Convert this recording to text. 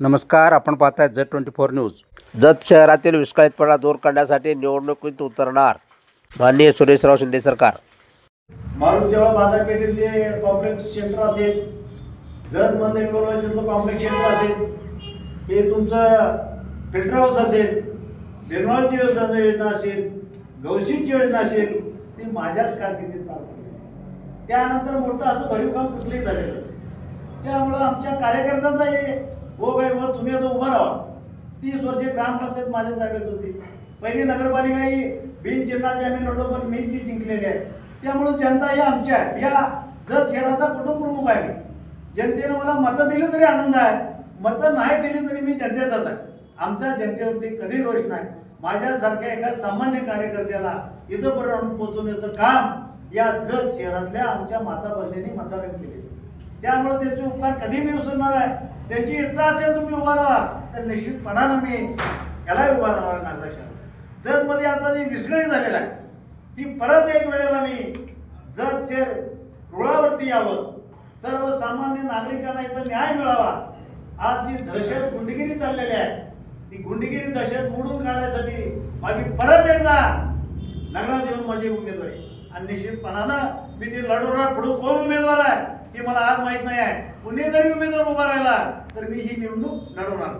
नमस्कार, आपण पाहताय Z24 न्यूज। जत शहरातील विस्कळीतपणा दूर करण्यासाठी निवडणुकीत उतरणार माननीय सुरेशराव शिंदे सरकार। मारुतदेवळा बाजारपेठेतले कॉम्प्लेक्स सेंटर असेल, जतमधलं इंगोलवाडीतलं कॉम्प्लेक्स सेंटर असेल, हे तुमचं फिल्टर हाऊस असेल, निर्मळची योजना असेल, गौशीची योजना असेल, ती माझ्याच कारकिर्दीत पार पडली। त्यानंतर मोठं असं भरीव काम कुठलंही झालेलं। त्यामुळं आमच्या कार्यकर्त्यांचा हे हो काय मग तुम्ही आता उभा राहा। 30 वर्षे ग्रामपंचायत माझ्या ताब्यात होती। पहिली नगरपालिका ही बिनचिन्हाची आम्ही लढलो, पण मी ती जिंकलेली आहे। त्यामुळे जनता ही आमची आहे। या जत शहराचा कुटुंब प्रमुख आहे मी। जनतेने मला मतं दिली तरी आनंद आहे, मतं नाही दिली तरी मी जनतेचाच आहे। आमच्या जनतेवरती कधी रोष नाही। माझ्यासारख्या एका सामान्य कार्यकर्त्याला इथंपर्यंत पोहोचवण्याचं काम या जत शहरातल्या आमच्या माता भगिनींनी मतदान केले। त्यामुळे त्याचे उपकार कधी मी विसरणार आहे। त्याची इच्छा असेल तुम्ही उभा राहा तर निश्चितपणानं मी यालाही उभा राहणार नागरिक जतमध्ये आता जी विस्कळीत झालेला आहे ती परत एक वेळेला मी जत शहर रुळावरती यावं, सर्वसामान्य नागरिकांना इथं न्याय मिळावा। आज जी दहशत गुंडगिरी चाललेली आहे ती गुंडगिरी दहशत मोडून काढण्यासाठी माझी परत एकदा नगरात येऊन माझी उमेदवारी आणि निश्चितपणानं मी ती लढवणार। पुढे कोण उमेदवार आहे हे मला आज माहित नाही आहे। कुणी जरी उमेदवार उभा राहिला तर मी ही निवडणूक लढवणार।